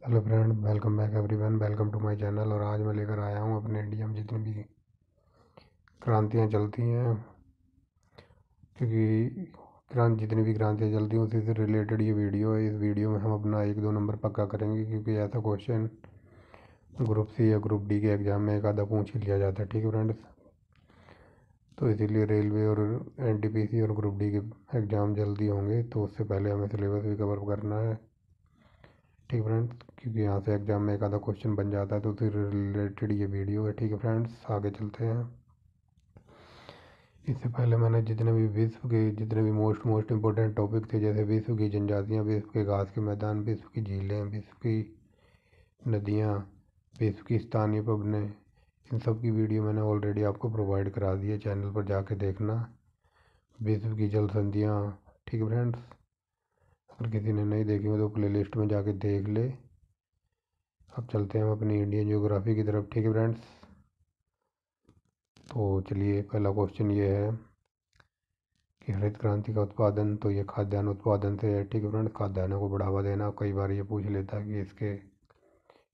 Hello friend, welcome back everyone, welcome to my channel. और आज मैं लेकर आया हूँ अपने इंडिया में जितनी भी क्रांतियाँ चलती हैं, क्योंकि जितनी भी क्रांतियाँ चलती हैं उसी से रिलेटेड ये वीडियो है। इस वीडियो में हम अपना 1-2 नंबर पक्का करेंगे, क्योंकि ऐसा क्वेश्चन ग्रुप सी या ग्रुप डी के एग्ज़ाम में एक आधा पूछ ही लिया जाता है। ठीक है फ्रेंड्स, तो इसीलिए रेलवे और एनटीपीसी और ग्रुप डी के एग्ज़ाम जल्दी होंगे, तो उससे पहले हमें सिलेबस भी कवर करना है। ठीक है फ्रेंड्स, क्योंकि यहाँ से एग्ज़ाम में एक आधा क्वेश्चन बन जाता है, तो उससे रिलेटेड ये वीडियो है। ठीक है फ्रेंड्स, आगे चलते हैं। इससे पहले मैंने जितने भी विश्व के जितने भी मोस्ट इम्पोर्टेंट टॉपिक थे, जैसे विश्व की जनजातियाँ, विश्व के घास के मैदान, विश्व की झीलें, विश्व की नदियाँ, विश्व की स्थानीय पबने, इन सब की वीडियो मैंने ऑलरेडी आपको प्रोवाइड करा दी है। चैनल पर जाके देखना। विश्व की जल संधियाँ। ठीक है फ्रेंड्स, अगर किसी ने नहीं देखी हो तो प्ले लिस्ट में जाके देख ले। अब चलते हैं हम अपनी इंडियन ज्योग्राफी की तरफ। ठीक है फ्रेंड्स, तो चलिए, पहला क्वेश्चन ये है कि हरित क्रांति का उत्पादन, तो ये खाद्यान्न उत्पादन से है। ठीक है फ्रेंड्स, खाद्यान्नों को बढ़ावा देना। कई बार ये पूछ लेता है कि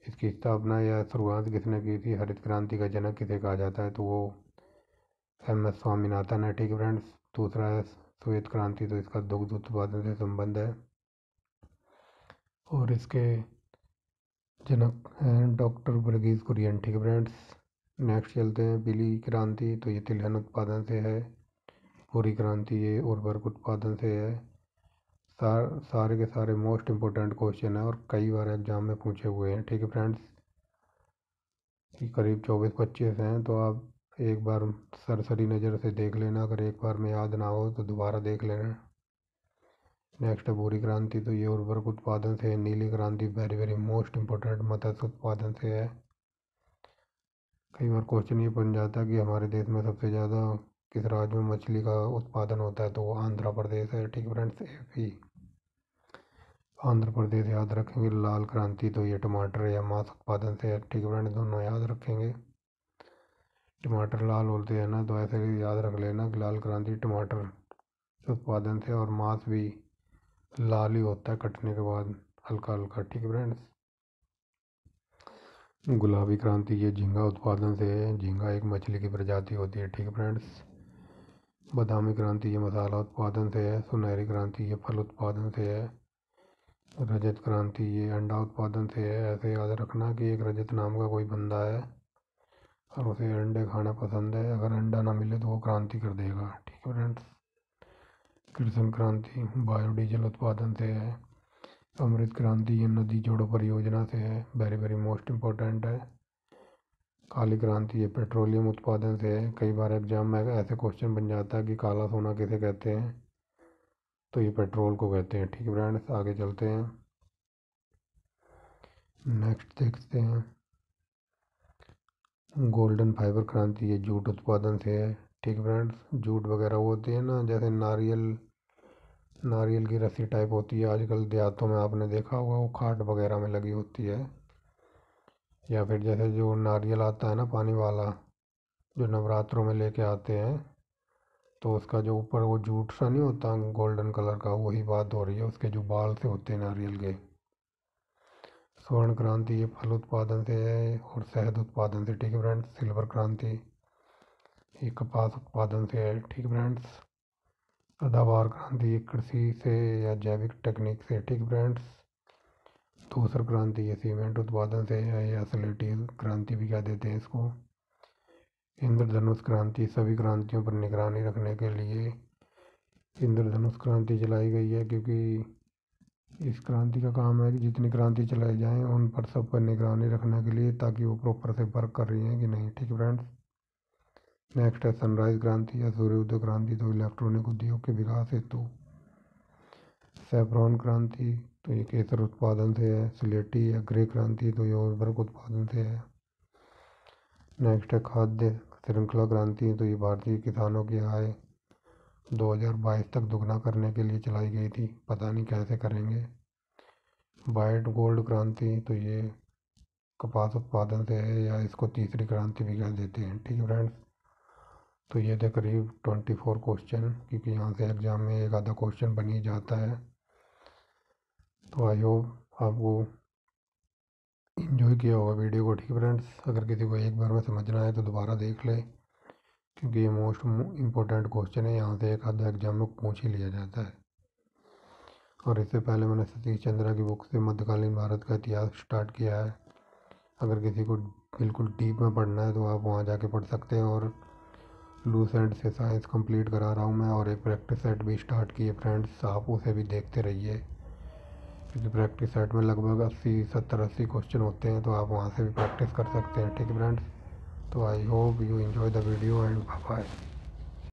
इसकी स्थापना या शुरुआत किसने की थी, हरित क्रांति का जनक किसे कहा जाता है, तो वो MS स्वामीनाथन है। ठीक है फ्रेंड्स, दूसरा है श्वेत क्रांति, तो इसका दुग्ध उत्पादन से संबंध है और इसके जनक हैं डॉक्टर वर्गीज कुरियन। ठीक है फ्रेंड्स, नेक्स्ट चलते हैं पीली क्रांति, तो ये तिलहन उत्पादन से है। भूरी क्रांति ये उर्वरक उत्पादन से है। सारे के सारे मोस्ट इम्पोर्टेंट क्वेश्चन है और कई बार एग्जाम में पूछे हुए हैं। ठीक है फ्रेंड्स, कि करीब 24-25 हैं, तो आप एक बार सरसरी नज़र से देख लेना। अगर एक बार में याद ना हो तो दोबारा देख लेना। नेक्स्ट है भूरी क्रांति, तो ये उर्वरक उत्पादन से है। नीली क्रांति वेरी वेरी मोस्ट इम्पोर्टेंट, मत्स्य उत्पादन से है। कई बार क्वेश्चन ये बन जाता है कि हमारे देश में सबसे ज़्यादा किस राज्य में मछली का उत्पादन होता है, तो वो आंध्र प्रदेश है। ठीक है फ्रेंड्स, AP आंध्र प्रदेश याद रखेंगे। लाल क्रांति, तो ये टमाटर या मांस उत्पादन से है। ठीक है फ्रेंड्स, दोनों याद रखेंगे। टमाटर लाल होते हैं ना, तो ऐसे ही याद रख लेना कि लाल क्रांति टमाटर उत्पादन से, और मांस भी लाल ही होता है कटने के बाद, हल्का हल्का। ठीक है फ्रेंड्स, गुलाबी क्रांति ये झींगा उत्पादन से है। झींगा एक मछली की प्रजाति होती है। ठीक है फ्रेंड्स, बादामी क्रांति ये मसाला उत्पादन से है। सुनहरी क्रांति ये फल उत्पादन से है। रजत क्रांति ये अंडा उत्पादन से है। ऐसे याद रखना कि एक रजत नाम का कोई बंदा है और उसे अंडे खाना पसंद है। अगर अंडा ना मिले तो वो क्रांति कर देगा। ठीक है फ्रेंड्स, कृष्ण क्रांति बायोडीजल उत्पादन से है। अमृत क्रांति ये नदी जोड़ो परियोजना से है, वेरी वेरी मोस्ट इम्पोर्टेंट है। काली क्रांति ये पेट्रोलियम उत्पादन से है। कई बार एग्जाम में ऐसे क्वेश्चन बन जाता है कि काला सोना किसे कहते हैं, तो ये पेट्रोल को कहते हैं। ठीक है फ्रेंड्स, आगे चलते हैं। नेक्स्ट देखते हैं गोल्डन फाइबर क्रांति ये जूट उत्पादन से है। ठीक है फ्रेंड्स, जूट वगैरह होते हैं ना, जैसे नारियल नारियल की रस्सी टाइप होती है, आजकल देहातों में आपने देखा होगा, वो खाट वगैरह में लगी होती है। या फिर जैसे जो नारियल आता है ना पानी वाला, जो नवरात्रों में लेके आते हैं, तो उसका जो ऊपर वो जूट सा नहीं होता गोल्डन कलर का, वही बात हो रही है, उसके जो बाल से होते हैं नारियल के। स्वर्ण क्रांति ये फल उत्पादन से है और शहद उत्पादन से। ठीक है फ्रेंड्स, सिल्वर क्रांति ये कपास उत्पादन से है। ठीक है फ्रेंड्स, सदाबहार क्रांति ये कृषि से या जैविक टेक्निक से। ठीक है फ्रेंड्स, धूसर क्रांति ये सीमेंट उत्पादन से है या स्लेटी क्रांति भी कह देते हैं इसको। इंद्रधनुष क्रांति सभी क्रांतियों पर निगरानी रखने के लिए इंद्रधनुष क्रांति चलाई गई है, क्योंकि इस क्रांति का काम है कि जितनी क्रांति चलाई जाएं उन पर सब पर निगरानी रखने के लिए, ताकि वो प्रॉपर से वर्क कर रही हैं कि नहीं। ठीक है फ्रेंड्स, नेक्स्ट है सनराइज क्रांति या सूर्योदय क्रांति, तो इलेक्ट्रॉनिक उद्योग के विकास हेतु। सैफरॉन क्रांति तो ये केसर उत्पादन से है। स्लेटी या ग्रे क्रांति तो ये उर्वरक उत्पादन से है। नेक्स्ट है खाद्य श्रृंखला क्रांति, तो ये भारतीय किसानों की आय 2022 तक दुगना करने के लिए चलाई गई थी, पता नहीं कैसे करेंगे। वाइट गोल्ड क्रांति तो ये कपास उत्पादन से है या इसको तीसरी क्रांति भी कह देते हैं। ठीक है फ्रेंड्स, तो ये थे करीब 24 क्वेश्चन, क्योंकि यहाँ से एग्जाम में एक आधा क्वेश्चन बन ही जाता है। तो आई होप आपको इन्जॉय किया होगा वीडियो को। ठीक है फ्रेंड्स, अगर किसी को एक बार में समझना है तो दोबारा देख ले, क्योंकि ये मोस्ट इम्पोर्टेंट क्वेश्चन है, यहाँ से एक आधा एग्जाम में पूछ ही लिया जाता है। और इससे पहले मैंने सतीश चंद्रा की बुक से मध्यकालीन भारत का इतिहास स्टार्ट किया है। अगर किसी को बिल्कुल डीप में पढ़ना है तो आप वहाँ जाके पढ़ सकते हैं। और लूस एंड से साइंस कंप्लीट करा रहा हूँ मैं, और एक प्रैक्टिस सेट भी स्टार्ट की है फ्रेंड्स, आप उसे भी देखते रहिए, क्योंकि प्रैक्टिस सेट में लगभग 80 70 80 क्वेश्चन होते हैं, तो आप वहाँ से भी प्रैक्टिस कर सकते हैं। ठीक है फ्रेंड्स, तो I hope you enjoy the video and bye bye.